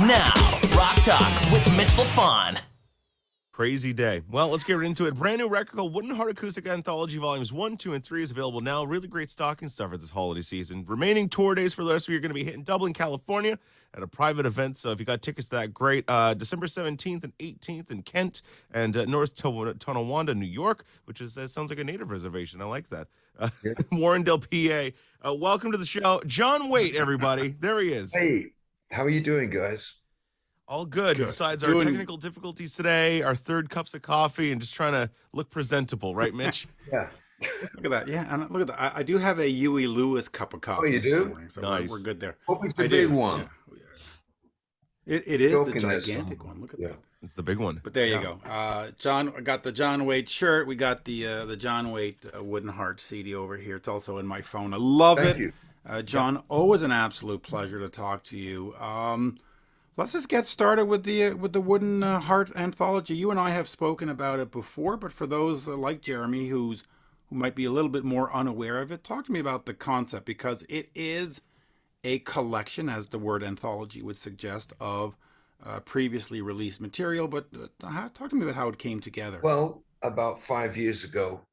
Now, Rock Talk with Mitch Lafon. Crazy day. Well, let's get right into it. Brand new record called Wooden Heart Acoustic Anthology Volumes 1, 2, and 3 is available now. Really great stocking stuffer this holiday season. Remaining tour days for the rest of you are going to be hitting Dublin, California at a private event. So if you got tickets to that, great. December 17th and 18th in Kent and North Tonawanda, New York, which is sounds like a native reservation. I like that. Yeah. Warrendale, PA. Welcome to the show. John Waite, everybody. There he is. Hey, how are you doing, guys? All good. Besides our technical difficulties today, our third cups of coffee, and just trying to look presentable, right, Mitch? Yeah. Look at that. Yeah, and look at that. I do have a Huey Lewis cup of coffee you this do? morning, so Nice. we're good there. What was the big one? Yeah. It is the Joking this gigantic one. one. Look at Yeah. that. It's the big one. But there you go. John, I got the John Waite shirt. We got the John Waite Wooden Heart CD over here. It's also in my phone. I love Thank it. you. John, always an absolute pleasure to talk to you. Let's just get started with the Wooden Heart Anthology. You and I have spoken about it before, but for those like Jeremy who might be a little bit more unaware of it, talk to me about the concept, because it is a collection, as the word anthology would suggest, of previously released material. But talk to me about how it came together. Well, about 5 years ago,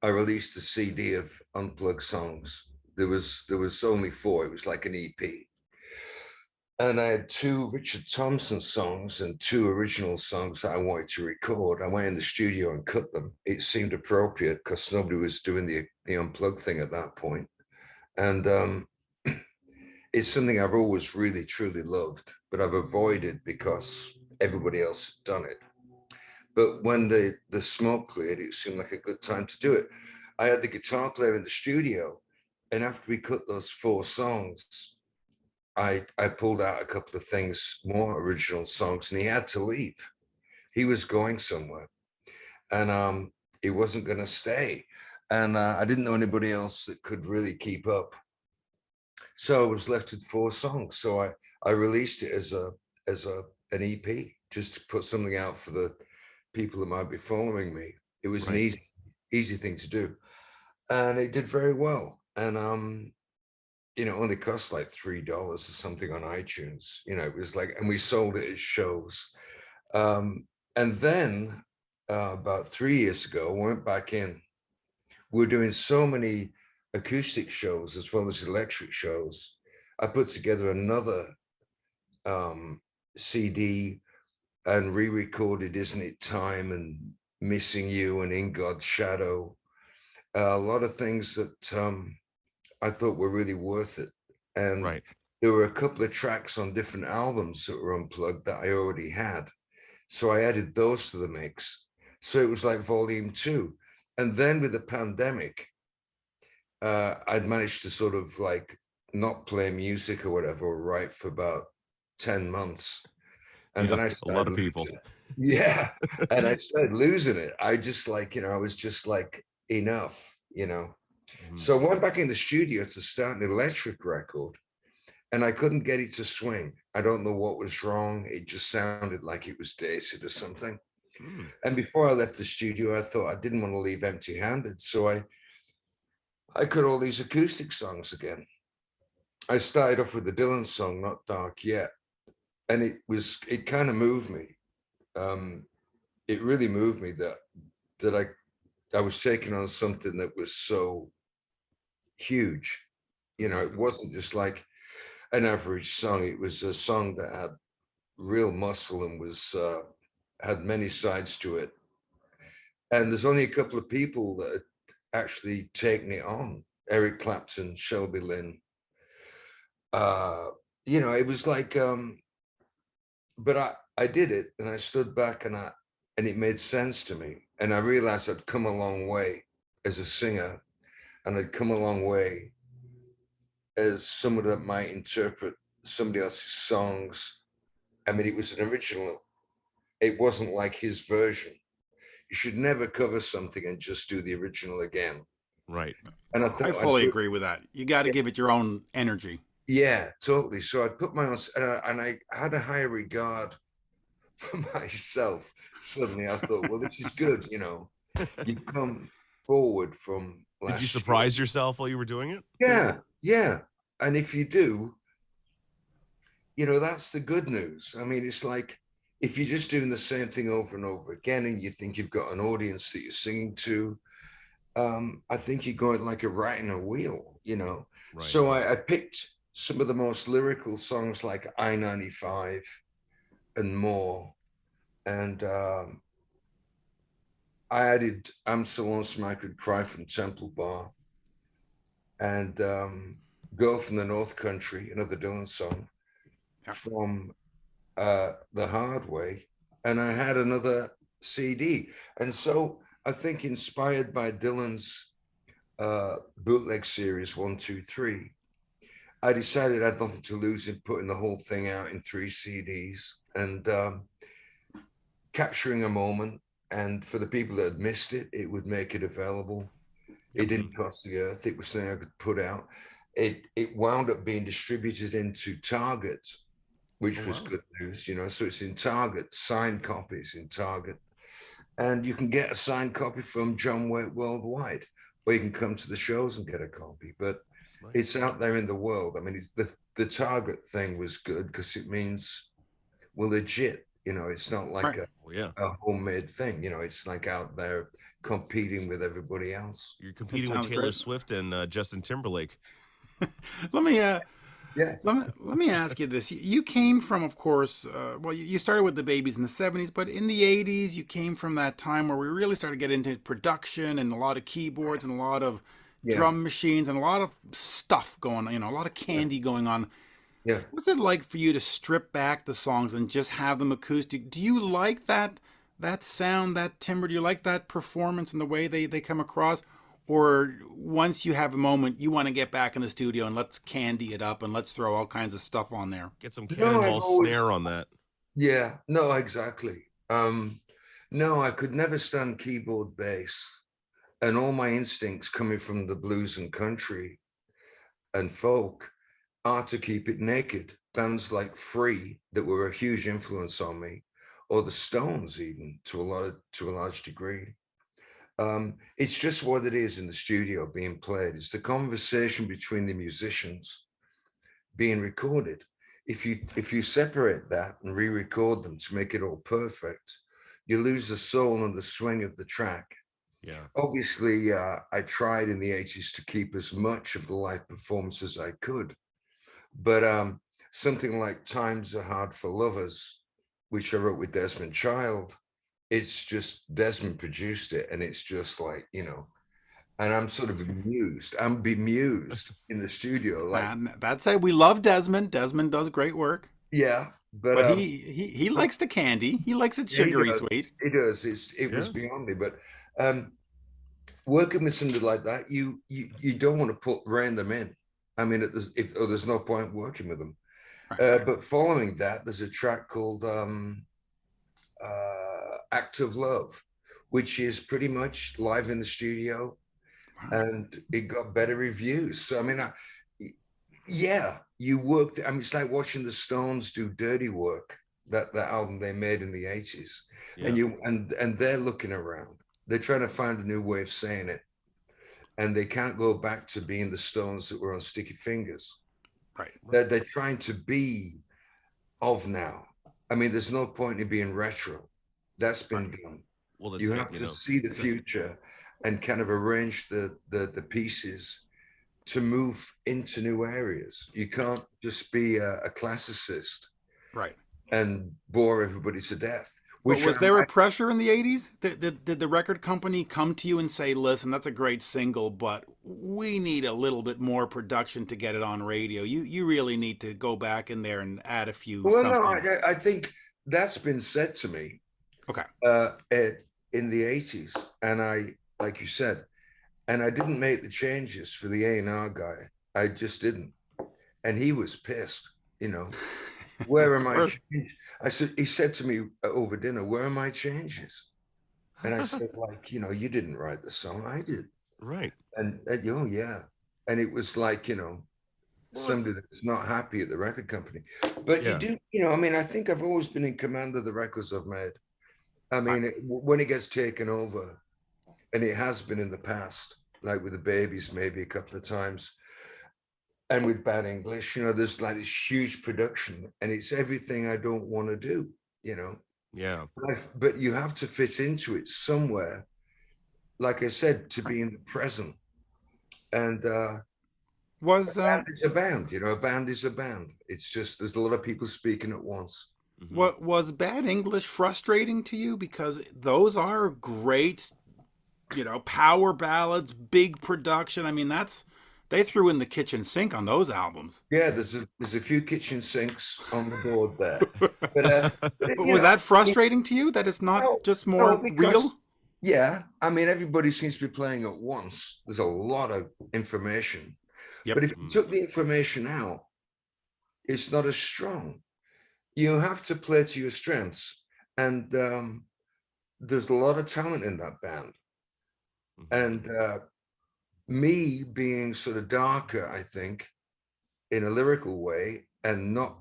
I released a CD of unplugged songs. There was only 4. It was like an EP. And I had 2 Richard Thompson songs and 2 original songs that I wanted to record. I went in the studio and cut them. It seemed appropriate because nobody was doing the unplugged thing at that point. And it's something I've always really, truly loved, but I've avoided because everybody else had done it. But when the smoke cleared, it seemed like a good time to do it. I had the guitar player in the studio, and after we cut those 4 songs, I pulled out a couple of things, more original songs, and he had to leave. He was going somewhere, and he wasn't going to stay. And I didn't know anybody else that could really keep up. So I was left with 4 songs. So I released it as an EP, just to put something out for the people that might be following me. It was an easy thing to do, and it did very well. And only cost like $3 or something on iTunes. It was like, and we sold it at shows. And then about 3 years ago, I went back in. We're doing so many acoustic shows as well as electric shows. I put together another CD and re-recorded Isn't It Time and Missing You and In God's Shadow. A lot of things that I thought were really worth it. And there were a couple of tracks on different albums that were unplugged that I already had. So I added those to the mix. So it was like volume 2. And then with the pandemic, I'd managed to sort of like not play music or whatever, or write for about 10 months. And then I started, a lot of people. Yeah. And I started losing it. I just like, I was just like, enough, So I went back in the studio to start an electric record, and I couldn't get it to swing. I don't know what was wrong. It just sounded like it was dated or something. And before I left the studio, I thought I didn't want to leave empty-handed. So I cut all these acoustic songs again. I started off with the Dylan song, Not Dark Yet. And it kind of moved me. It really moved me that I was taking on something that was so huge. It wasn't just like an average song. It was a song that had real muscle and had many sides to it. And there's only a couple of people that had actually taken it on. Eric Clapton, Shelby Lynne. It was like, but I did it, and I stood back, and it made sense to me. And I realized I'd come a long way as a singer, and I'd come a long way as someone that might interpret somebody else's songs. I mean, it was an original. It wasn't like his version. You should never cover something and just do the original again. Right. And I fully agree with that. You got to give it your own energy. Yeah, totally. So I put my own, and I had a high regard for myself. Suddenly I thought, well, this is good. You come forward from last Did you surprise yourself while you were doing it? Yeah. And if you do, that's the good news. I mean, it's like if you're just doing the same thing over and over again and you think you've got an audience that you're singing to, I think you're going like a rat in a wheel, Right. So I picked some of the most lyrical songs like I-95 and more. And I added I'm So Lonesome I Could Cry from Temple Bar, and Girl from the North Country, another Dylan song, from The Hard Way. And I had another CD. And so I think inspired by Dylan's bootleg series 1, 2, 3, I decided I had nothing to lose in putting the whole thing out in 3 CDs and capturing a moment. And for the people that had missed it, it would make it available. It didn't cost the earth. It was something I could put out. It wound up being distributed into Target, which was good news, So it's in Target, signed copies in Target. And you can get a signed copy from John Waite worldwide, or you can come to the shows and get a copy. But it's out there in the world. I mean, the Target thing was good because it means we're legit. It's not like a homemade thing. It's like out there competing with everybody else. You're competing with Taylor Swift and Justin Timberlake. Let me let me ask you this. You came from, of course, well, you started with the Babies in the 70s, but in the 80s, you came from that time where we really started to get into production and a lot of keyboards and a lot of drum machines and a lot of stuff going on, a lot of candy going on. Yeah. What's it like for you to strip back the songs and just have them acoustic? Do you like that sound, that timbre? Do you like that performance and the way they come across? Or once you have a moment, you want to get back in the studio and let's candy it up and let's throw all kinds of stuff on there? Get some cannonball snare on that. Yeah, no, exactly. No, I could never stand keyboard bass. And all my instincts coming from the blues and country and folk are to keep it naked. Bands like Free that were a huge influence on me, or the Stones even to a large degree. It's just what it is in the studio being played. It's the conversation between the musicians being recorded. If you separate that and re-record them to make it all perfect, you lose the soul and the swing of the track. Yeah. Obviously, I tried in the 80s to keep as much of the live performance as I could. But something like Times Are Hard for Lovers, which I wrote with Desmond Child, it's just Desmond produced it, and it's just like, and I'm sort of bemused. I'm bemused in the studio. Like that's it. We love Desmond. Desmond does great work. Yeah, but he likes the candy. He likes it sugary sweet. He does. It was beyond me. But working with somebody like that, you don't want to rein them in. I mean, there's no point working with them. But following that, there's a track called Act of Love, which is pretty much live in the studio, and it got better reviews. So I mean, you worked. I mean, it's like watching the Stones do Dirty Work, that album they made in the 80s, and they're looking around. They're trying to find a new way of saying it, and they can't go back to being the Stones that were on Sticky Fingers. Right. They're trying to be of now. I mean, there's no point in being retro. That's been done. Well, you have to see the future and kind of arrange the pieces to move into new areas. You can't just be a classicist, right, and bore everybody to death. But was there a pressure in the 80s? Did the record company come to you and say, listen, that's a great single, but we need a little bit more production to get it on radio? You really need to go back in there and add a few. Well, no, I think that's been said to me. Okay. In the 80s, and I, like you said, and I didn't make the changes for the A&R guy. I just didn't. And he was pissed, Where are my changes? He said to me over dinner, where are my changes? And I said, like, you didn't write the song, I did. Right. And yeah. And it was like, somebody that was not happy at the record company. But you do, I mean, I think I've always been in command of the records I've made. I mean, when it gets taken over, and it has been in the past, like with the Babies, maybe a couple of times, and with bad English, there's like this huge production, and it's everything I don't want to do, Yeah. but you have to fit into it somewhere, like I said, to be in the present. And a Was band is a band, a band is a band. It's just there's a lot of people speaking at once. Hmm. was bad English frustrating to you? Because those are great, power ballads, big production. I mean, they threw in the kitchen sink on those albums. Yeah, there's a few kitchen sinks on the board there, but But was that frustrating to you that it's not no, just no, more real? because yeah, I mean everybody seems to be playing at once. There's a lot of information, Yep. but if you took the information out, it's not as strong. You have to play to your strengths, and there's a lot of talent in that band. And me being sort of darker, I think, in a lyrical way, and not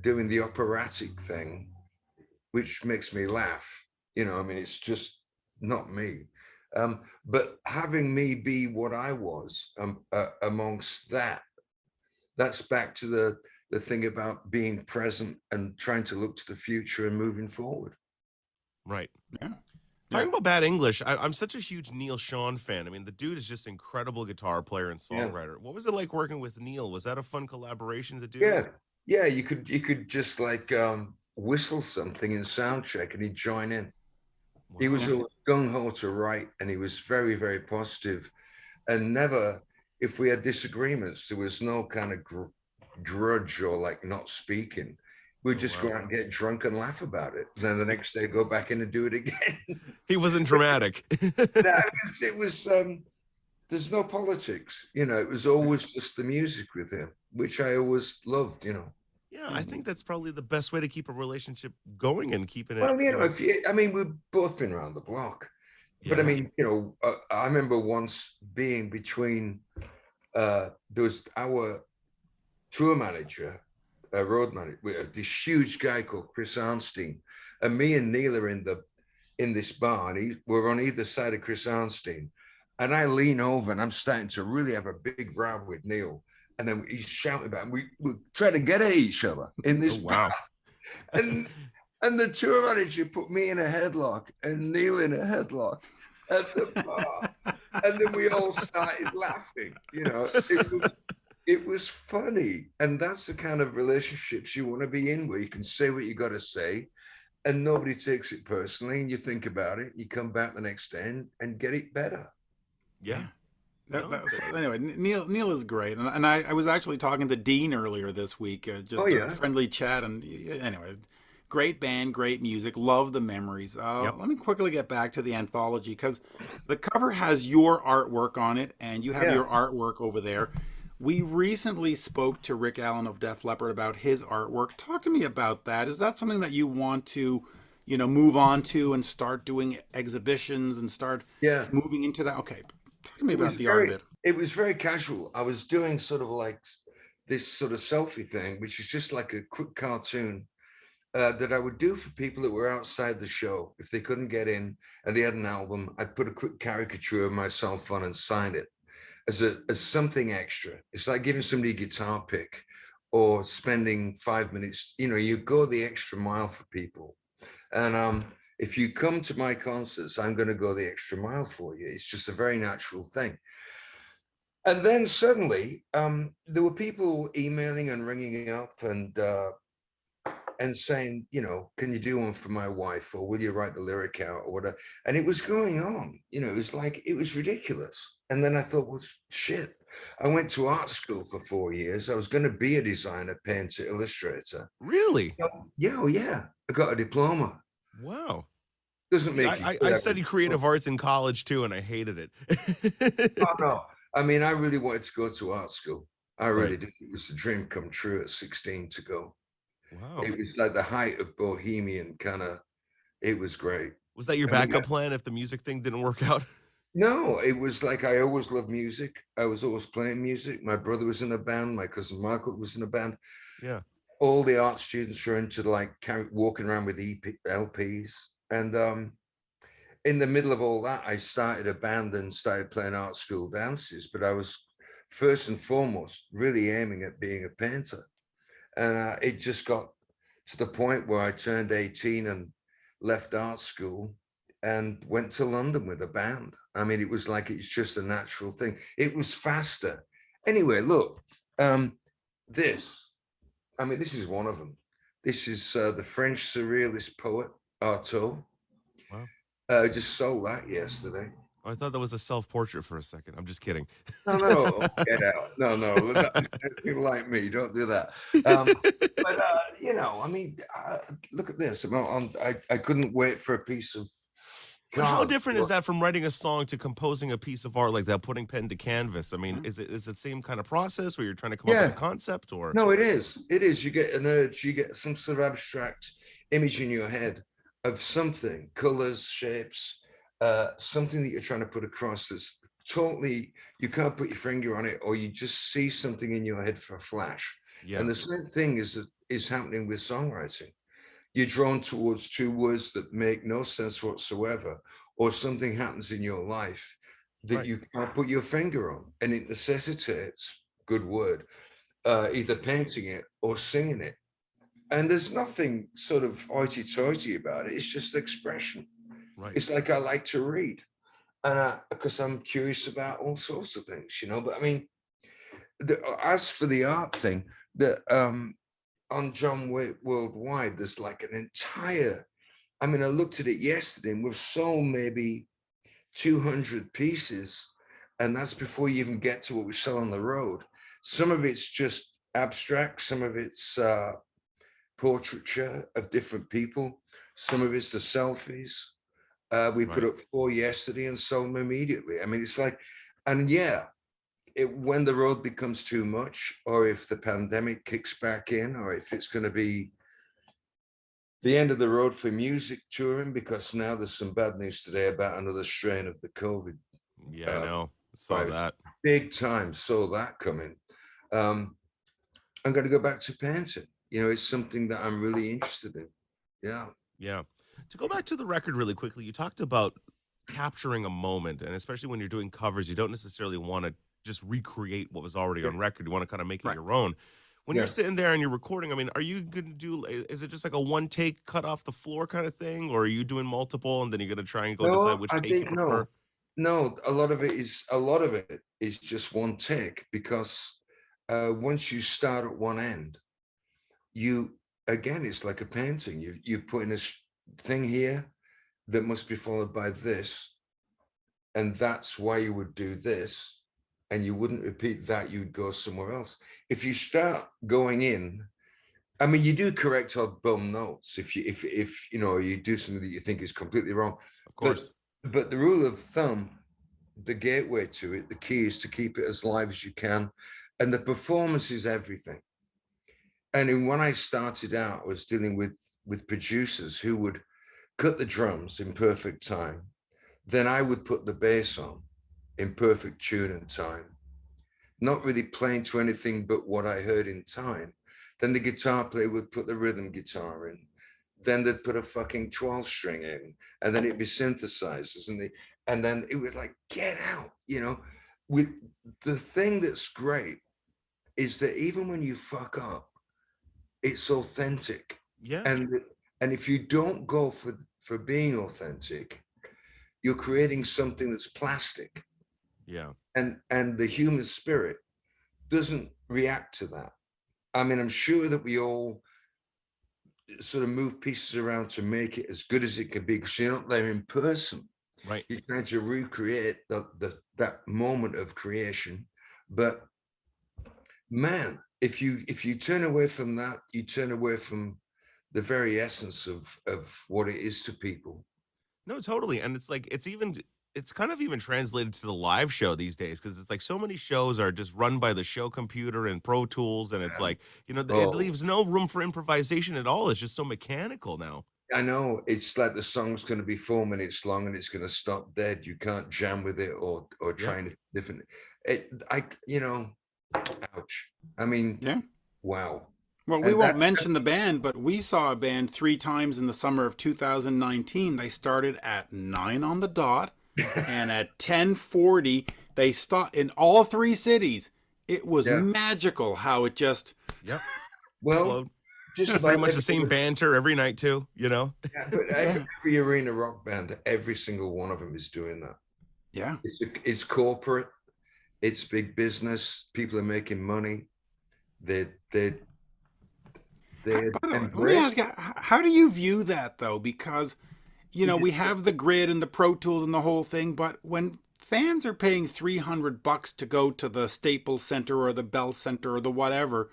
doing the operatic thing, which makes me laugh. I mean, it's just not me. But having me be what I was amongst that's back to the thing about being present and trying to look to the future and moving forward. Right. Yeah. Talking about bad English, I'm such a huge Neil Sean fan. I mean, the dude is just incredible guitar player and Yeah. songwriter. What was it like working with Neil? Was that a fun collaboration to do? Yeah, you could just like whistle something in sound check and he'd join in. Wow. He was gung-ho to write, and he was very, very positive, and never, if we had disagreements, there was no kind of grudge or like not speaking. We'd just go out and get drunk and laugh about it. And then the next day go back in and do it again. He wasn't dramatic. it was there's no politics, it was always just the music with him, which I always loved, Yeah, I think that's probably the best way to keep a relationship going and keeping it. Well, I mean, we've both been around the block, but I mean, I remember once being between, there was our tour manager, road manager, this huge guy called Chris Arnstein, and me and Neil are in this bar, and we're on either side of Chris Arnstein, and I lean over and I'm starting to really have a big row with Neil. And then he's shouting about it. We try to get at each other in this bar. And the tour manager put me in a headlock and Neil in a headlock at the bar. And then we all started laughing. It was funny. And that's the kind of relationships you want to be in, where you can say what you got to say and nobody takes it personally, and you think about it, you come back the next day and get it better. Yeah. Anyway, Neil is great, and I was actually talking to Dean earlier this week, a friendly chat, and anyway, great band, great music, love the memories. Let me quickly get back to the anthology, because the cover has your artwork on it, and you have your artwork over there. We recently spoke to Rick Allen of Def Leppard about his artwork. Talk to me about that. Is that something that you want to, move on to and start doing exhibitions and start moving into that? Okay. Talk to me about the art bit. It was very casual. I was doing sort of like this sort of selfie thing, which is just like a quick cartoon that I would do for people that were outside the show. If they couldn't get in and they had an album, I'd put a quick caricature of myself on and sign it as something extra. It's like giving somebody a guitar pick or spending 5 minutes. You go the extra mile for people. And if you come to my concerts, I'm going to go the extra mile for you. It's just a very natural thing. And then suddenly, there were people emailing and ringing up and saying, can you do one for my wife, or will you write the lyric out, or whatever? And it was going on. It was ridiculous. And then I thought, well, shit. I went to art school for 4 years. I was going to be a designer, painter, illustrator. Really? Yeah. I got a diploma. Wow. Doesn't make I studied creative arts in college too, and I hated it. Oh, no. I mean, I really wanted to go to art school. I really did. It was a dream come true at 16 to go. Wow. It was like the height of bohemian kind of, it was great. Was that your backup plan if the music thing didn't work out? No, it was like, I always loved music. I was always playing music. My brother was in a band. My cousin Michael was in a band. Yeah. All the art students were into like walking around with LPs. And in the middle of all that, I started a band and started playing art school dances. But I was first and foremost, really aiming at being a painter. And it just got to the point where I turned 18 and left art school and went to London with a band. I mean, it was like, it's just a natural thing. It was faster. Anyway, look, this is one of them. This is the French surrealist poet, Artaud. Wow. I just sold that yesterday. I thought that was a self-portrait for a second. I'm just kidding. No, get out. No, nothing like me. Don't do that. But you know, I mean, look at this. I couldn't wait for a piece of. But how different is that from writing a song to composing a piece of art like that, putting pen to canvas? I mean, is it the same kind of process where you're trying to come up with a concept, or? No, it is. It is. You get an urge. You get some sort of abstract image in your head of something, colors, shapes, something that you're trying to put across that's totally, you can't put your finger on it, or you just see something in your head for a flash. Yeah. And the same thing is happening with songwriting. You're drawn towards two words that make no sense whatsoever, or something happens in your life that you can't put your finger on, and it necessitates, good word, either painting it or singing it. And there's nothing sort of hoity-toity about it. It's just expression. Right. It's like I like to read, and because I'm curious about all sorts of things, you know. But I mean, as for the art thing, on John Waite Worldwide, there's like an entire, I mean, I looked at it yesterday, and we've sold maybe 200 pieces, and that's before you even get to what we sell on the road. Some of it's just abstract, some of it's portraiture of different people, some of it's the selfies. We put up 4 yesterday and sold them immediately. I mean, it's like, and yeah, when the road becomes too much, or if the pandemic kicks back in, or if it's going to be the end of the road for music touring, because now there's some bad news today about another strain of the COVID. Yeah, I know. Saw that. Big time. Saw that coming. I'm going to go back to painting. You know, it's something that I'm really interested in. Yeah. Yeah. To go back to the record really quickly, you talked about capturing a moment, and especially when you're doing covers, you don't necessarily want to just recreate what was already on record. You want to kind of make it your own. When you're sitting there and you're recording, I mean, are you going to do, is it just like a one take cut off the floor kind of thing? Or are you doing multiple and then you're going to try and go decide which take you prefer? No, a lot of it is just one take, because once you start at one end, again, it's like a painting. You put in a thing here that must be followed by this. And that's why you would do this. And you wouldn't repeat that, you'd go somewhere else. If you start going in, I mean, you do correct odd bum notes if you know, you do something that you think is completely wrong. Of course. But the rule of thumb, the gateway to it, the key is to keep it as live as you can. And the performance is everything. And when I started out, I was dealing with producers who would cut the drums in perfect time. Then I would put the bass on in perfect tune and time, not really playing to anything but what I heard in time. Then the guitar player would put the rhythm guitar in. Then they'd put a fucking 12 string in, and then it'd be synthesizers, and then it was like, get out, you know. With the thing that's great is that even when you fuck up, it's authentic. Yeah. And if you don't go for being authentic, you're creating something that's plastic. Yeah. And the human spirit doesn't react to that. I mean, I'm sure that we all sort of move pieces around to make it as good as it can be, because you're not there in person. Right. You're trying to recreate that moment of creation. But man, if you turn away from that, you turn away from the very essence of what it is to people. No, totally. And it's like, it's kind of even translated to the live show these days, because it's like so many shows are just run by the show computer and Pro Tools, and it's like, you know, it leaves no room for improvisation at all. It's just so mechanical now. I know. It's like the song's going to be 4 minutes long and it's going to stop dead. You can't jam with it or try anything different. You know, ouch. I mean, wow. Well, we won't mention the band, but we saw a band 3 times in the summer of 2019. They started at 9 on the dot, and at 10:40 they stopped in all 3 cities. it was Yeah. magical how it just. Yep. Well, Flowed. just Pretty about much the same banter every night too, you know? Yeah, but every arena rock band, every single one of them is doing that. Yeah. It's corporate, it's big business. People are making money. They By the way, let me embrace. ask you, how do you view that though? Because, you know, we have the grid and the Pro Tools and the whole thing, but when fans are paying $300 to go to the Staples Center or the Bell Center or the whatever,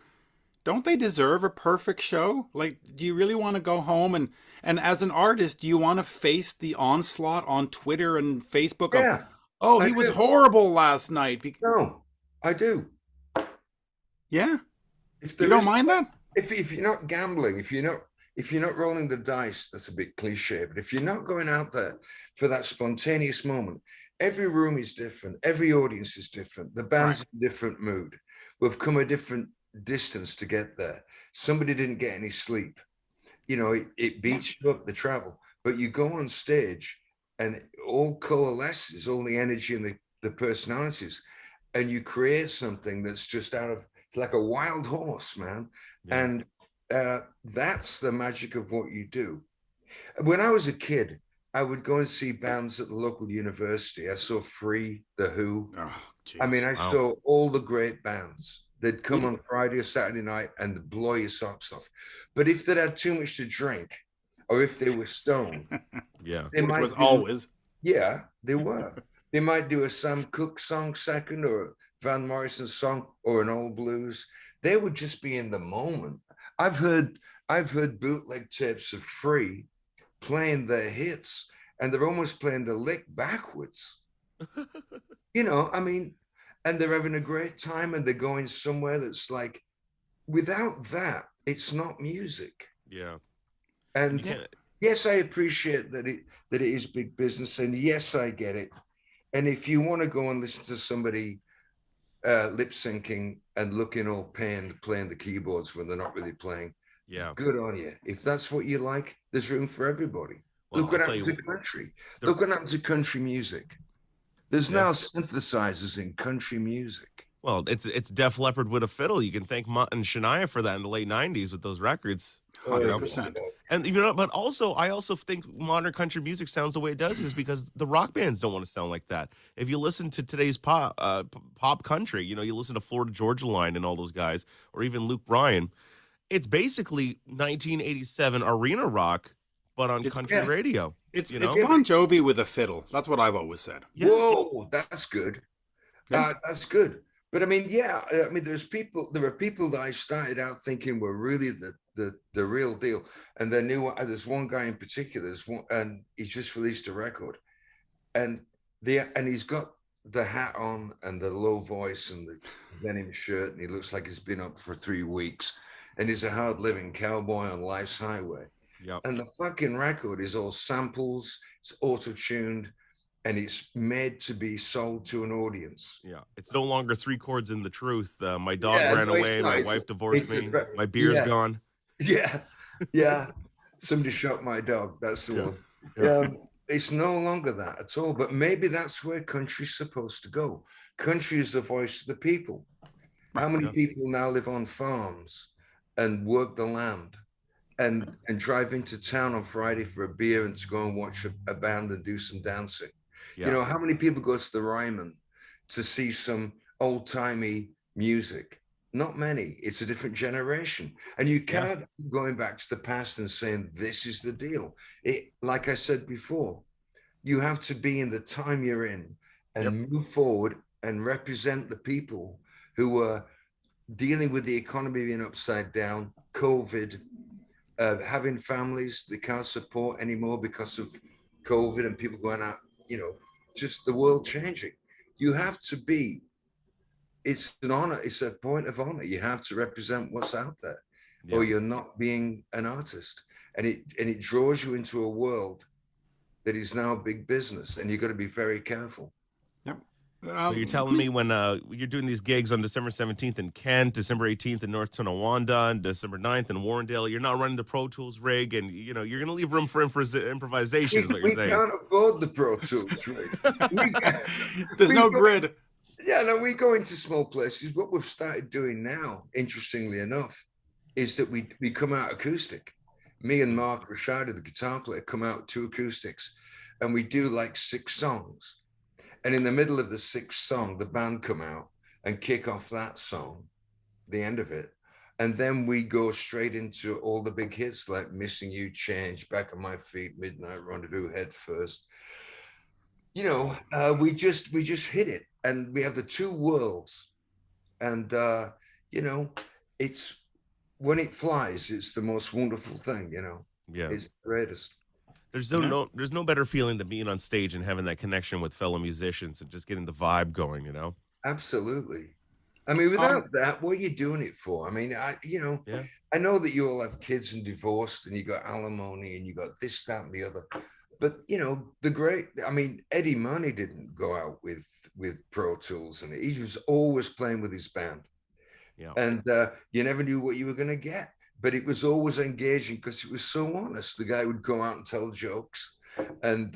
don't they deserve a perfect show? Like, do you really want to go home and as an artist, do you want to face the onslaught on Twitter and Facebook of, Yeah, oh, I he was do. horrible last night? No, I do. Yeah, If you there don't is, mind that? if you're not gambling, if you're not rolling the dice, that's a bit cliche. But if you're not going out there for that spontaneous moment, every room is different, every audience is different. The band's in a different mood. We've come a different distance to get there. Somebody didn't get any sleep. You know, it beats you up the travel. But you go on stage, and it all coalesces, all the energy and the personalities, and you create something that's just out of. It's like a wild horse, man. Yeah. And that's the magic of what you do. When I was a kid, I would go and see bands at the local university. I saw Free, The Who. Oh, geez. I mean, I Wow. saw all the great bands. They'd come Yeah. on Friday or Saturday night and blow your socks off. But if they'd had too much to drink, or if they were stoned, Yeah. they Which might was do- always. Yeah, they were. They might do a Sam Cooke song second, or a Van Morrison song, or an old blues. They would just be in the moment. I've heard bootleg tapes of Free playing their hits, and they're almost playing the lick backwards. You know, I mean, and they're having a great time, and they're going somewhere that's like, without that, it's not music. Yeah. And You can't, yes, I appreciate that it is big business, and yes, I get it. And if you want to go and listen to somebody lip syncing and looking all pained playing the keyboards when they're not really playing, yeah. good on you. If that's what you like, there's room for everybody. Well, Look what I'll tell happened you, to country. there- Look what happened to country music. There's Yeah. now synthesizers in country music. Well, it's Def Leppard with a fiddle. You can thank Mutt and Shania for that in the late '90s with those records. You know? 100%. And you know, but also I also think modern country music sounds the way it does is because the rock bands don't want to sound like that. If you listen to today's pop country, you know, you listen to Florida Georgia Line and all those guys, or even Luke Bryan, it's basically 1987 arena rock, but on country yes. radio. It's You know? Bon Jovi with a fiddle. That's what I've always said. Yeah. Whoa, that's good. Yeah. That's good. But I mean, yeah, I mean, there are people that I started out thinking were really the real deal. And they knew, there's one guy in particular, and he's just released a record. And he's got the hat on and the low voice and the denim shirt, and he looks like he's been up for 3 weeks. And he's a hard living cowboy on life's highway. Yep. And the fucking record is all samples, it's auto-tuned, and it's made to be sold to an audience. Yeah, it's no longer 3 chords in the truth. My dog Yeah, ran no, it's away. not. My It's- wife divorced it's a me. ve- My beer's yeah. gone. Yeah, yeah. Somebody shot my dog. That's the one. It's no longer that at all. But maybe that's where country's supposed to go. Country is the voice of the people. How many Yeah. people now live on farms and work the land and drive into town on Friday for a beer and to go and watch a band and do some dancing? Yeah. You know, how many people go to the Ryman to see some old-timey music? Not many. It's a different generation. And you cannot keep going back to the past and saying, this is the deal. Like I said before, you have to be in the time you're in and move forward and represent the people who are dealing with the economy being upside down, COVID, having families they can't support anymore because of COVID and people going out, you know, just the world changing. You have to be, it's an honor, it's a point of honor. You have to represent what's out there, or you're not being an artist. And it draws you into a world that is now big business, and you've got to be very careful. Yep. So you're telling me when you're doing these gigs on December 17th in Kent, December 18th in North Tonawanda, and December 9th in Warrendale, you're not running the Pro Tools rig, and you know you're going to leave room for improvisation. Is what you're We saying? can't afford the Pro Tools rig. There's no grid. Yeah, no, we go into small places. What we've started doing now, interestingly enough, is that we come out acoustic. Me and Mark Rashad, the guitar player, come out 2 acoustics, and we do like 6 songs. And in the middle of the 6th song, the band come out and kick off that song, the end of it. And then we go straight into all the big hits like Missing You, Change, Back on My Feet, Midnight Rendezvous, Head First. You know, we just hit it, and we have the 2 worlds. And you know, it's when it flies, it's the most wonderful thing, you know. Yeah. It's the greatest. There's there's no better feeling than being on stage and having that connection with fellow musicians and just getting the vibe going, you know? Absolutely. I mean, without that, what are you doing it for? I mean, Yeah. I know that you all have kids and divorced and you got alimony and you got this, that, and the other. But you know, I mean, Eddie Money didn't go out with Pro Tools, and he was always playing with his band. Yeah. And you never knew what you were going to get, but it was always engaging because it was so honest. The guy would go out and tell jokes, and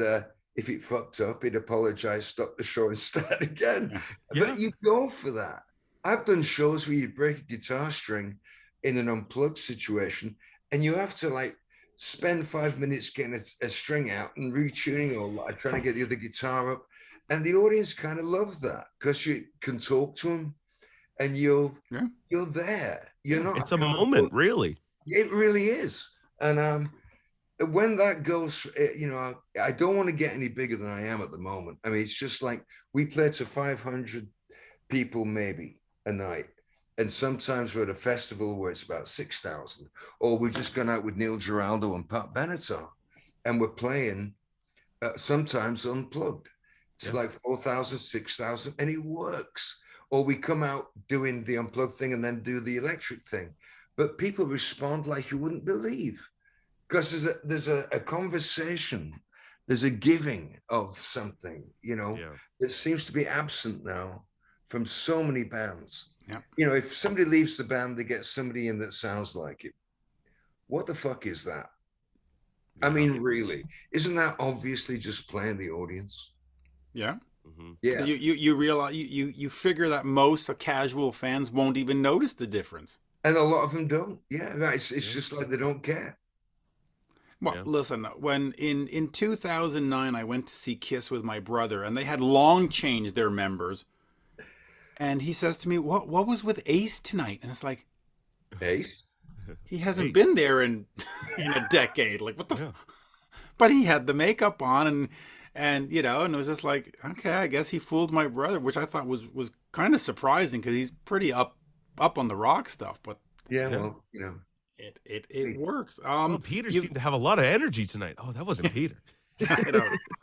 if it fucked up, he'd apologize, stop the show, and start again. Yeah. But you go for that. I've done shows where you break a guitar string in an unplugged situation, and you have to like spend 5 minutes getting a string out and retuning or trying to get the other guitar up, and the audience kind of love that because you can talk to them. And you're there. You're not. It's a moment, really. It really is. And when that goes, you know, I don't want to get any bigger than I am at the moment. I mean, it's just like we play to 500 people maybe a night, and sometimes we're at a festival where it's about 6,000, or we've just gone out with Neil Giraldo and Pat Benatar, and we're playing sometimes unplugged. It's like 4,000, 6,000, and it works. Or we come out doing the unplugged thing and then do the electric thing. But people respond like you wouldn't believe, because there's a conversation, there's a giving of something, you know, that seems to be absent now from so many bands. Yeah. You know, if somebody leaves the band, they get somebody in that sounds like it. What the fuck is that? Yeah. I mean, really, isn't that obviously just playing the audience? Yeah. Mm-hmm. Yeah. You realize you figure that most casual fans won't even notice the difference, and a lot of them don't. Yeah, it's just like they don't care. Well, listen, when in 2009 I went to see Kiss with my brother, and they had long changed their members, and he says to me, "What was with Ace tonight?" And it's like, Ace? He hasn't been there in a decade. Like, what the? But he had the makeup on, and you know, and it was just like, okay, I guess he fooled my brother, which I thought was kind of surprising because he's pretty up on the rock stuff. But well, you know, it works. Well, Peter seemed to have a lot of energy tonight. Oh, that wasn't Peter.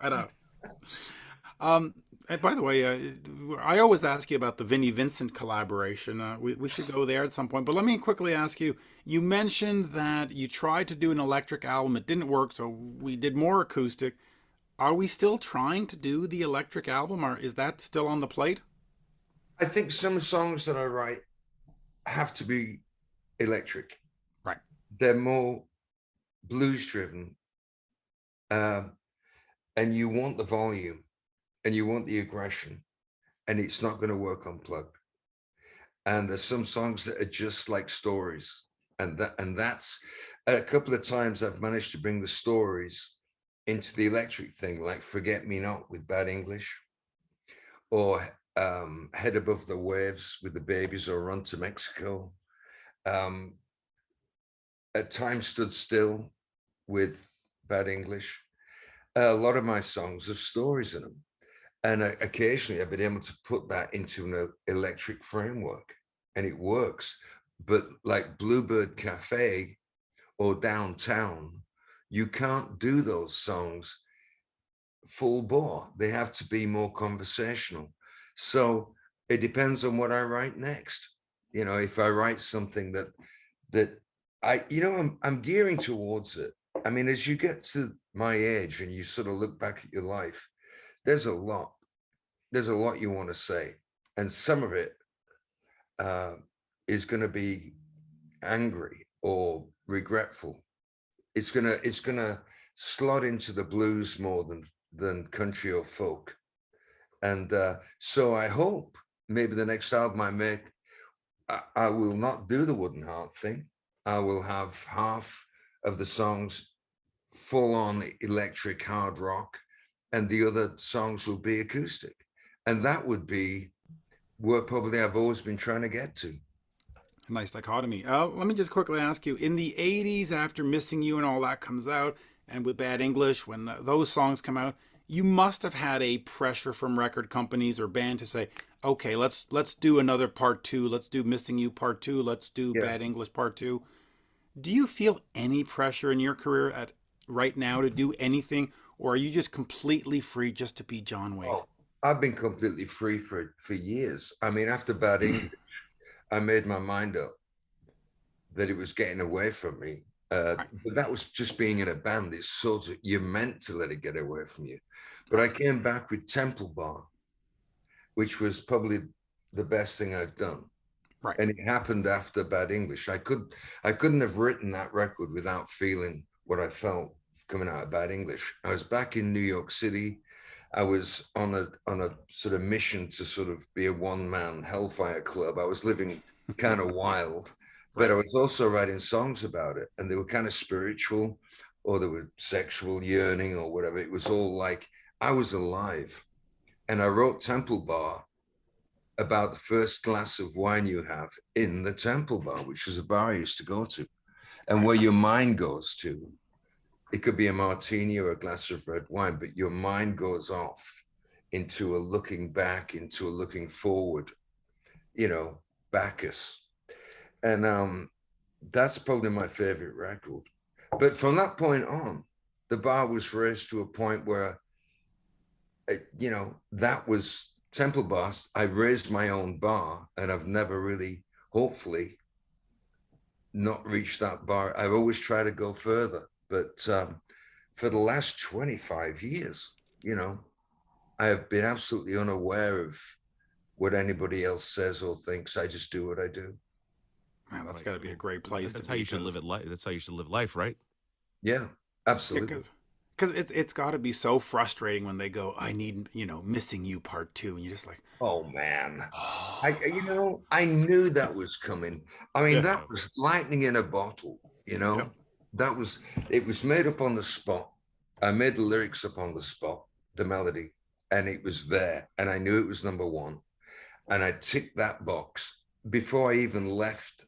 I know. And by the way, I always ask you about the Vinnie Vincent collaboration. We should go there at some point. But let me quickly ask you, you mentioned that you tried to do an electric album. It didn't work, so we did more acoustic. Are we still trying to do the electric album, or is that still on the plate? I think some songs that I write have to be electric. Right. They're more blues driven. And you want the volume. And you want the aggression, and it's not going to work unplugged. And there's some songs that are just like stories, and that's a couple of times I've managed to bring the stories into the electric thing, like "Forget Me Not" with Bad English, or "Head Above the Waves" with the Babies, or "Run to Mexico." At times, "Stood Still" with Bad English. A lot of my songs have stories in them. And occasionally I've been able to put that into an electric framework, and it works. But like Bluebird Cafe or Downtown, you can't do those songs full bore. They have to be more conversational. So it depends on what I write next. You know, if I write something that I'm gearing towards it. I mean, as you get to my age and you sort of look back at your life, there's a lot you want to say, and some of it is going to be angry or regretful. It's gonna slot into the blues more than country or folk, and so I hope maybe the next album I make, I will not do the Wooden Heart thing. I will have half of the songs full on electric hard rock, and the other songs will be acoustic. And that would be where probably I've always been trying to get to. Nice dichotomy. Let me just quickly ask you, in the 80s, after Missing You and all that comes out, and with Bad English, when those songs come out, you must have had a pressure from record companies or band to say, okay, let's do another part two. Let's do Missing You part two. Let's do Yeah. Bad English part two. Do you feel any pressure in your career at right now to do anything, or are you just completely free just to be John Waite? Oh, I've been completely free for years. I mean, after Bad English, I made my mind up that it was getting away from me. But that was just being in a band. It's sort of, you're meant to let it get away from you. But I came back with Temple Bar, which was probably the best thing I've done. Right. And it happened after Bad English. I couldn't have written that record without feeling what I felt coming out of Bad English. I was back in New York City. I was on a sort of mission to sort of be a one-man hellfire club. I was living kind of wild, but I was also writing songs about it, and they were kind of spiritual, or they were sexual yearning or whatever. It was all like I was alive. And I wrote Temple Bar about the first glass of wine you have in the Temple Bar, which was a bar I used to go to, and where your mind goes to. It could be a martini or a glass of red wine, but your mind goes off into a looking back, into a looking forward, you know, Bacchus. And that's probably my favorite record. But from that point on, the bar was raised to a point where, you know, that was Temple Bar. I raised my own bar, and I've never really, hopefully, not reached that bar. I've always tried to go further. But for the last 25 years, you know, I have been absolutely unaware of what anybody else says or thinks. I just do what I do. Man, that's got to be a great place. That's to how be, you should live it. That's how you should live life, right? Yeah, absolutely. Because it's got to be so frustrating when they go, I need, Missing You part two. And you're just like, Oh man, oh, I knew that was coming. I mean, Yeah. that was lightning in a bottle. You know, Yep. it was made up on the spot. I made the lyrics up on the spot, the melody, and it was there, and I knew it was number one, and I ticked that box before I even left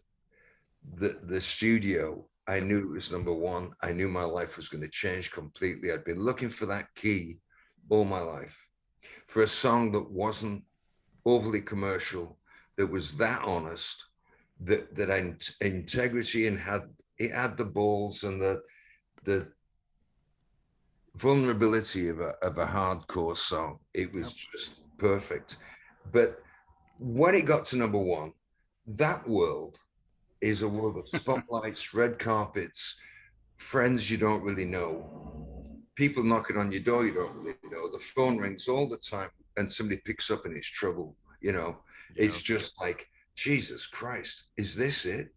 the studio. I knew it was number one. I knew my life was going to change completely. I'd been looking for that key all my life, for a song that wasn't overly commercial, that was that honest, that had integrity, and it had the balls and the vulnerability of a hardcore song. It was just perfect. But when it got to number one, that world is a world of spotlights, red carpets, friends you don't really know, people knocking on your door you don't really know. The phone rings all the time, and somebody picks up and it's trouble. It's just like, Jesus Christ, is this it?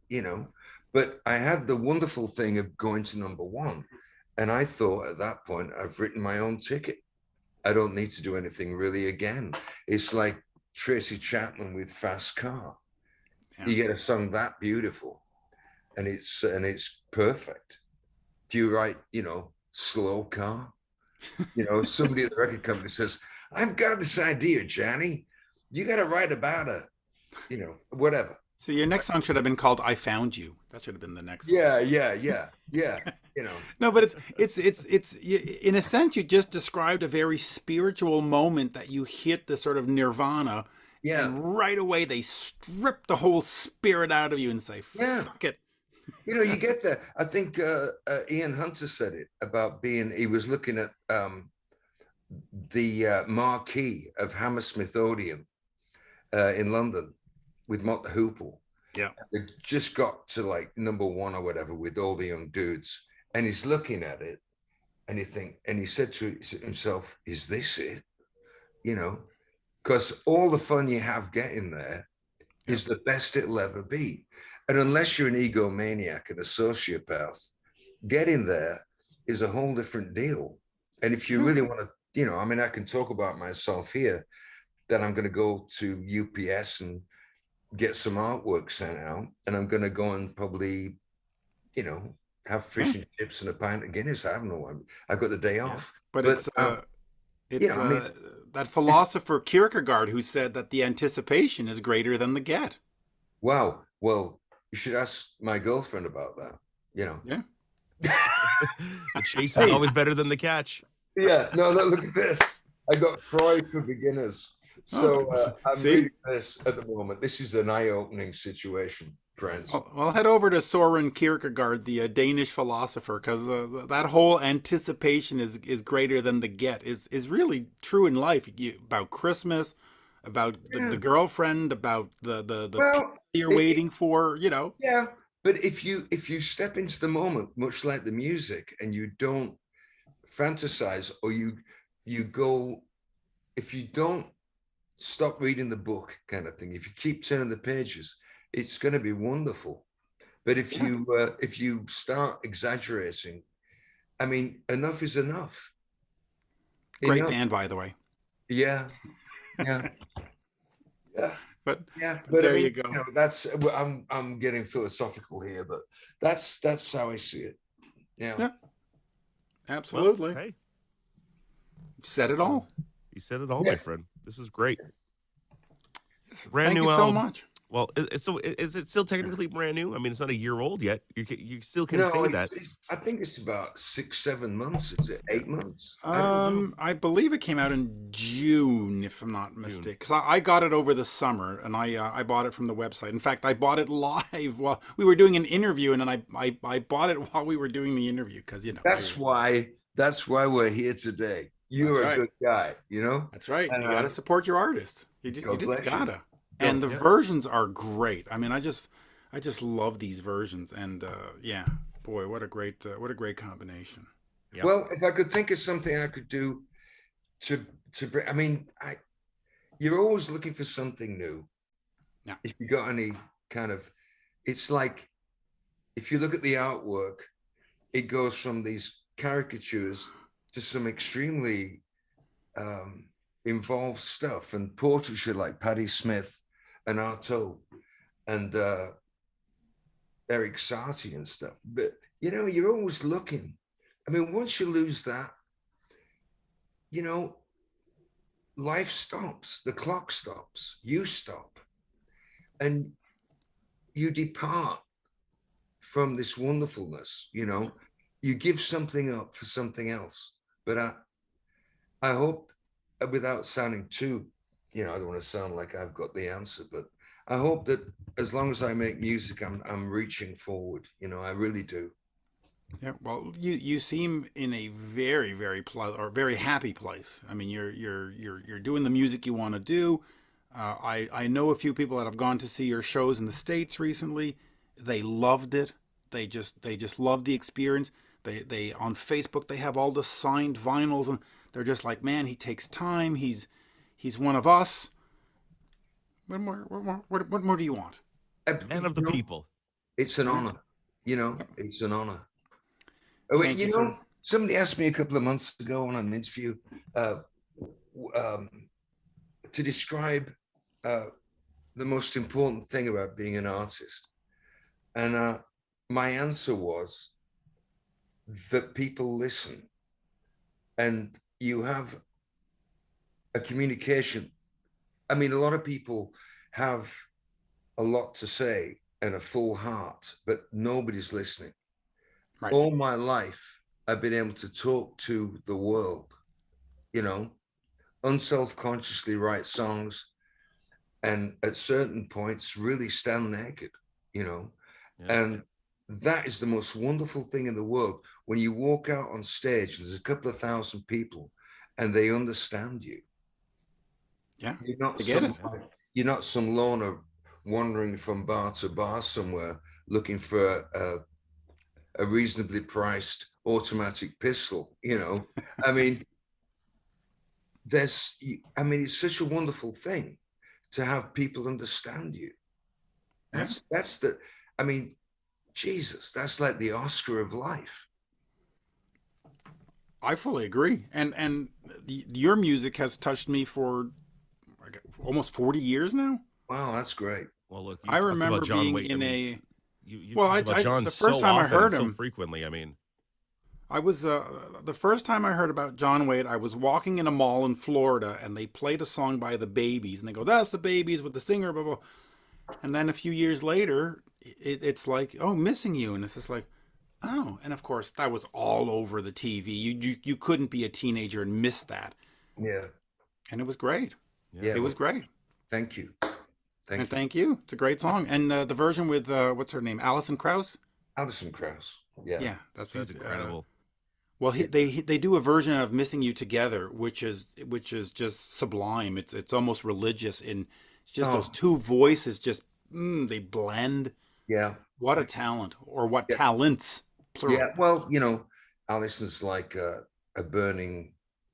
But I had the wonderful thing of going to number one, and I thought at that point, I've written my own ticket. I don't need to do anything really again. It's like Tracy Chapman with Fast Car. Yeah. You get a song that beautiful, and it's perfect. Do you write, Slow Car? Somebody at the record company says, I've got this idea, Johnny. You got to write about a, whatever. So your next song should have been called "I Found You." That should have been the next song. Yeah. No, but it's in a sense you just described a very spiritual moment that you hit the sort of nirvana, and right away they strip the whole spirit out of you and say, "Fuck it." You get that. I think Ian Hunter said it about he was looking at the marquee of Hammersmith Odeon in London with Mott the Hoople. Yeah. It just got to like number one or whatever with all the young dudes. And he's looking at it, and he said to himself, is this it? Because all the fun you have getting there is the best it'll ever be. And unless you're an egomaniac and a sociopath, getting there is a whole different deal. And if you really want to, I can talk about myself here. then I'm going to go to UPS and get some artwork sent out, and I'm going to go and probably, you know, have fish and chips and a pint of Guinness. I don't know. I got the day off, But but you it's know, I mean, that philosopher Kierkegaard who said that the anticipation is greater than the get. wow. Well, you should ask my girlfriend about that. You know. Yeah. The chase is always better than the catch. Yeah. No, look at this. I got Freud for beginners. So I'm see? reading this at the moment. This is an eye-opening situation, friends. Well, head over to Soren Kierkegaard, the Danish philosopher, because that whole anticipation is greater than the get is really true in life. About Christmas, about the girlfriend, about the Well, you're waiting for, you know. yeah. But if you step into the moment, much like the music, and you don't fantasize, or you go, if you don't stop reading the book, kind of thing, if you keep turning the pages, it's going to be wonderful. But if you start exaggerating, I mean, enough is enough. Great band, by the way. Yeah, yeah, yeah. But But there I mean, you go. You know, that's I'm getting philosophical here, but that's how I see it. Yeah, absolutely. Well, hey, Said it all. you said it all, my friend. This is great. Thank you so much. Well, so is it still technically brand new? I mean, it's not a year old yet. You still can No, say that. I think it's about 6-7 months. Is it 8 months? I believe it came out in June, if I'm not mistaken. Because I got it over the summer, and I bought it from the website. In fact, I bought it live while we were doing an interview, and then I bought it while we were doing the interview, because you know. That's why we're here today. You're a good guy, you know. That's right. You gotta support your artist. You just gotta. And the versions are great. I mean, I just love these versions, and yeah, boy, what a great combination. Yep. Well, if I could think of something I could do to bring, I mean, you're always looking for something new. Yeah. If you got any kind of, it's like, if you look at the artwork, it goes from these caricatures to some extremely involved stuff, and portraiture like Patti Smith and Artaud and Eric Satie and stuff. But you know, you're always looking. I mean, once you lose that, you know, life stops, the clock stops, you stop, and you depart from this wonderfulness. You know, you give something up for something else. But I hope, without sounding too, you know, I don't want to sound like I've got the answer, but I hope that as long as I make music, I'm reaching forward. You know, I really do. Yeah, well, you seem in a very very happy place. I mean, you're doing the music you want to do. I know a few people that have gone to see your shows in the States recently. They loved it. They just loved the experience. They on Facebook they have all the signed vinyls, and they're just like, man, he takes time. He's one of us. What more do you want? Man of the people. It's an honor. You know, it's an honor. Oh, you know, somebody asked me a couple of months ago on an interview to describe the most important thing about being an artist. And my answer was that people listen, and you have a communication. I mean, a lot of people have a lot to say and a full heart, but nobody's listening. Right. All my life, I've been able to talk to the world, you know, unself-consciously write songs, and at certain points really stand naked, you know. And that is the most wonderful thing in the world, when you walk out on stage and there's a couple of thousand people and they understand you. Yeah, you're not some loner wandering from bar to bar somewhere looking for a reasonably priced automatic pistol, you know. I mean, it's such a wonderful thing to have people understand you. That's I mean, Jesus, that's like the Oscar of life. I fully agree, and your music has touched me for almost 40 years now. Wow, that's great. Well, look, you I talked about remember John being Waite. I in mean, a you well, talk about John the first so time I often and heard so him, frequently. I mean, I was the first time I heard about John Waite, I was walking in a mall in Florida, and they played a song by the Babies, and they go, "That's the Babies with the singer," blah blah. And then a few years later, it's like, "Oh, Missing You," and it's just like, "Oh," and of course that was all over the TV. You couldn't be a teenager and miss that, Yeah. and it was great. yeah. Yeah. It was Well, great. thank you. And Thank you. thank you. It's a great song. And the version with what's her name, Alison Krause. Alison Krause. Yeah. Yeah, that's She's it. incredible. Well, Yeah. they do a version of "Missing You Together," which is just sublime. It's almost religious, and it's just those Oh, two voices just they blend. yeah. What a talent, or what Yeah. talents, Yeah. plural. Well, Alison's like a burning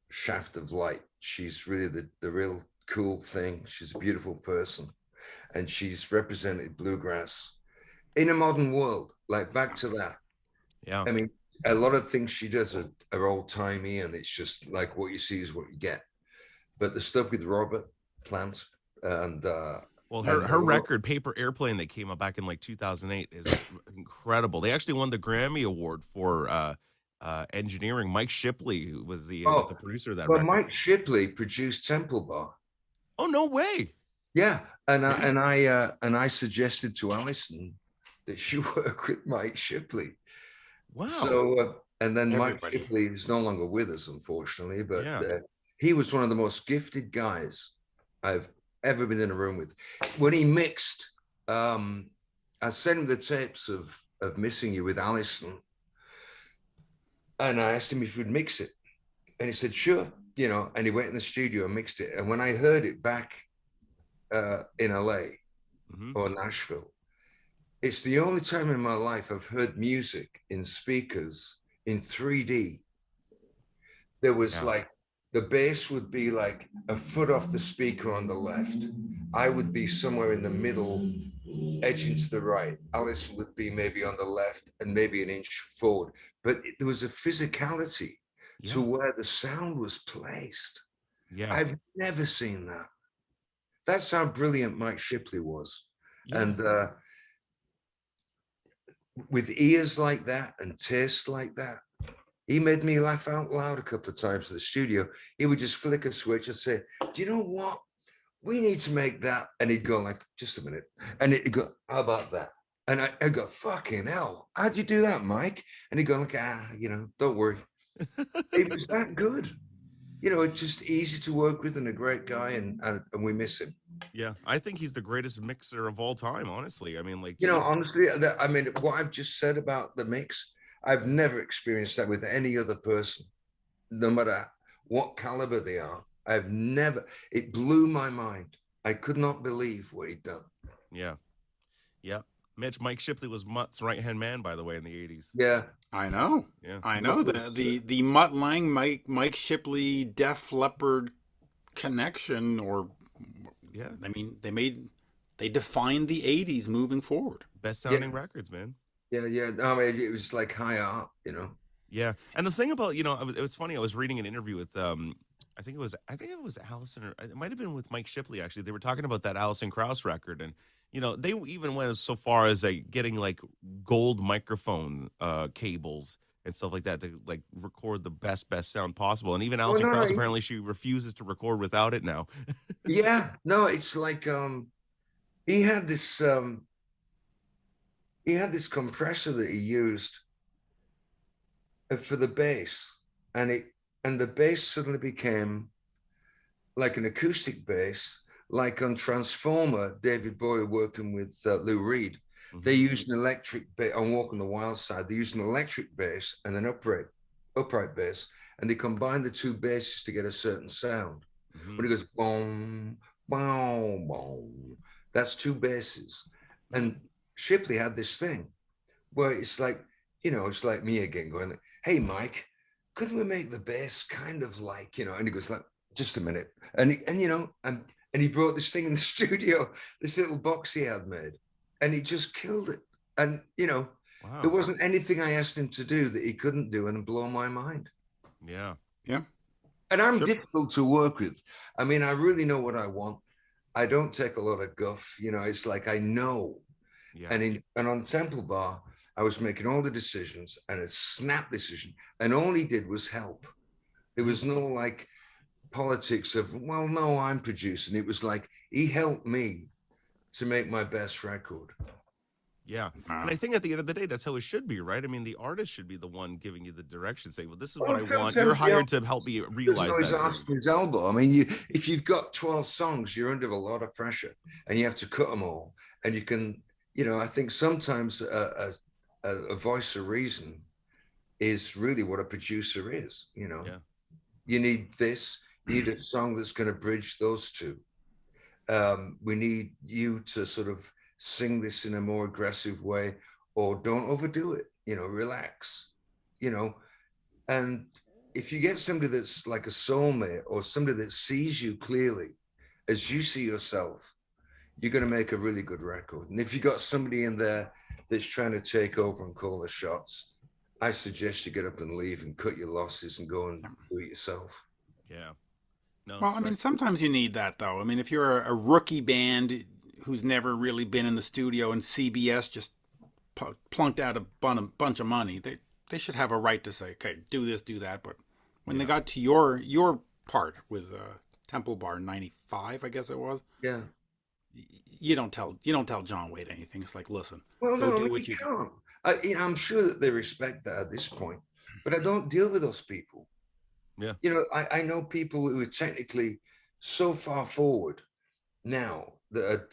shaft of light. She's really the real cool thing. She's a beautiful person. And she's represented bluegrass in a modern world. Like back to that. Yeah. I mean, a lot of things she does are old timey, and it's just like what you see is what you get. But the stuff with Robert Plant and Well, her and her record "Paper Airplane" that came out back in like 2008 is incredible. They actually won the Grammy Award for engineering. Mike Shipley, who was the oh, producer of that well, record. Mike Shipley produced Temple Bar. Oh, no way! Yeah, Yeah. and I suggested to Alison that she work with Mike Shipley. Wow. So and then Mike Everybody. Shipley is no longer with us, unfortunately, but Yeah. he was one of the most gifted guys I've ever been in a room with. When he mixed, I sent him the tapes of Missing You with Alison, and I asked him if he'd mix it, and he said sure, and he went in the studio and mixed it. And when I heard it back in LA Hmm. or Nashville, it's the only time in my life I've heard music in speakers in 3D. There was Yeah. like the bass would be like a foot off the speaker on the left. I would be somewhere in the middle, edging to the right. Alice would be maybe on the left and maybe an inch forward. But there was a physicality to Yeah. where the sound was placed. Yeah. I've never seen that. That's how brilliant Mike Shipley was. Yeah. And with ears like that and taste like that, he made me laugh out loud a couple of times in the studio. He would just flick a switch and say, "Do you know what? We need to make that." And he'd go like, "Just a minute." And he'd go, "How about that?" And I'd go, "Fucking hell. How'd you do that, Mike?" And he'd go like, "Don't worry." It was that good. It's just easy to work with and a great guy, and we miss him. Yeah. I think he's the greatest mixer of all time, honestly. I mean, like, geez. Honestly, I mean, what I've just said about the mix, I've never experienced that with any other person, no matter what caliber they are. It blew my mind. I could not believe what he'd done. Yeah. Yeah. Mike Shipley was Mutt's right-hand man, by the way, in the 80s. Yeah. I know. Yeah. I know the Mutt Lang Mike Shipley Def Leppard connection, or Yeah. I mean they defined the '80s moving forward. Best sounding records, man. Yeah. Yeah. I mean, it was like high art, Yeah. And the thing about, it was funny. I was reading an interview with I think it was Allison, or it might have been with Mike Shipley, actually. They were talking about that Alison Krause record, and they even went so far as like getting like gold microphone cables and stuff like that to like record the best sound possible. And even Oh, Alison no, Krause, apparently she refuses to record without it now. yeah. No, it's like he had this compressor that he used for the bass, and the bass suddenly became like an acoustic bass, like on Transformer, David Bowie working with Lou Reed. They used an electric bass on Walk on the Wild Side. They used an electric bass and an upright bass, and they combined the two basses to get a certain sound. When it goes boom, boom, boom, that's two basses. And Shipley had this thing where it's like, it's like me again going, "Hey, Mike, couldn't we make the bass kind of like, and he goes like, "Just a minute." And he brought this thing in the studio, this little box he had made, and he just killed it. And, Wow. there wasn't anything I asked him to do that he couldn't do and blow my mind. Yeah. Yeah. And I'm Sure. difficult to work with. I mean, I really know what I want. I don't take a lot of guff. You know, it's like I know. Yeah. And on Temple Bar, I was making all the decisions and a snap decision, and all he did was help. There was no like politics of, well, no, I'm producing. It was like he helped me to make my best record. Yeah. And I think at the end of the day, that's how it should be, right? I mean, the artist should be the one giving you the direction, saying, well, this is what I want. You're hired to help me realize that. Doesn't his elbow. I mean, if you've got 12 songs, you're under a lot of pressure and you have to cut them all. And you can, you know, I think sometimes a voice of reason is really what a producer is, you know. Yeah. You need this, you need a song that's going to bridge those two. We need you to sort of sing this in a more aggressive way, or don't overdo it, you know, relax, you know. And if you get somebody that's like a soulmate or somebody that sees you clearly as you see yourself, you're going to make a really good record. And if you got somebody in there that's trying to take over and call the shots, I suggest you get up and leave and cut your losses and go and do it yourself. Yeah. No, well, I mean, sometimes you need that, though. I mean, if you're a rookie band who's never really been in the studio and CBS just plunked out a bunch of money, they should have a right to say, okay, do this, do that. But when they got to your part with Temple Bar 95, I guess it was. Yeah. You don't tell John Waite anything. It's like, listen, well, no, do what you can't. I'm sure that they respect that at this point, but I don't deal with those people. Yeah. You know, I know people who are technically so far forward now that are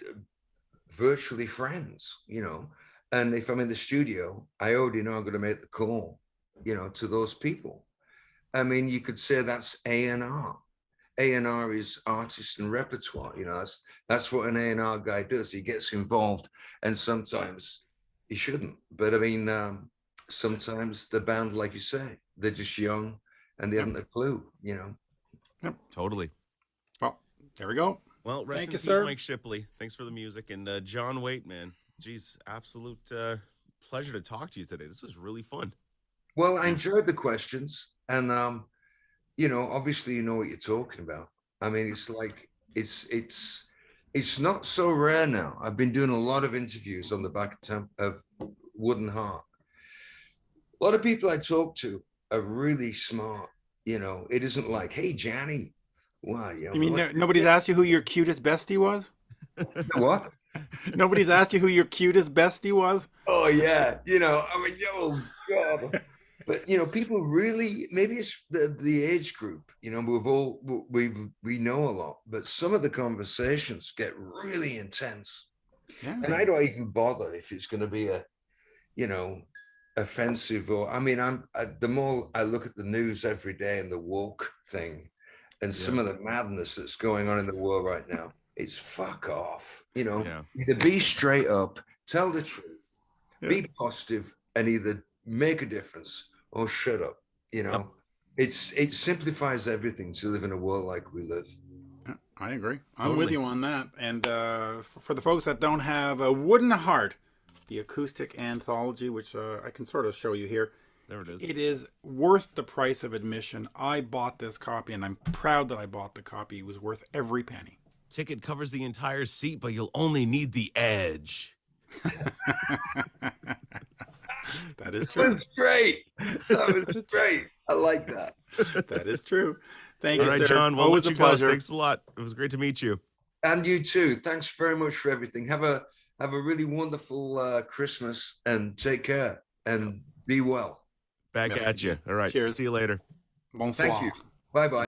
virtually friends, you know. And if I'm in the studio, I already know I'm going to make the call, you know, to those people. I mean, you could say that's A&R. A&R is artist and repertoire. You know, that's what an A&R guy does. He gets involved, and sometimes he shouldn't. But I mean, sometimes the band, like you say, they're just young and they haven't a clue, you know. Yep. Totally. Well, there we go. Well, rest in peace, sir. Mike Shipley. Thanks for the music. And John Waite, man. Geez, absolute pleasure to talk to you today. This was really fun. Well, I enjoyed the questions. And, you know, obviously you know what you're talking about. I mean, it's like, it's not so rare now. I've been doing a lot of interviews on the back of Wooden Heart. A lot of people I talk to are really smart. You know, it isn't like, hey, Johnny. Wow, you mean nobody's asked you who your cutest bestie was? What? Nobody's asked you who your cutest bestie was? Oh, yeah. You know, I mean, oh, God. But, you know, people really, maybe it's the age group, you know, we know a lot, but some of the conversations get really intense. Yeah. And I don't even bother if it's going to be a, you know, offensive or, I mean, the more I look at the news every day and the woke thing and some of the madness that's going on in the world right now, it's fuck off, you know, either be straight up, tell the truth, be positive, and either make a difference or shut up, you know. It simplifies everything to live in a world like we live. I agree. I'm with you on that. And for the folks that don't have a Wooden Heart, the acoustic anthology, which I can sort of show you here. There it is. It is worth the price of admission. I bought this copy, and I'm proud that I bought the copy. It was worth every penny. Ticket covers the entire seat, but you'll only need the edge. That is true. That was great. That was great. I like that. That is true. Thank you, All right, sir. John. Well, always a pleasure. Thanks a lot. It was great to meet you. And you too. Thanks very much for everything. Have a really wonderful Christmas and take care and be well. Back at you. All right. Cheers. See you later. Bonsoir. Thank you. Bye-bye.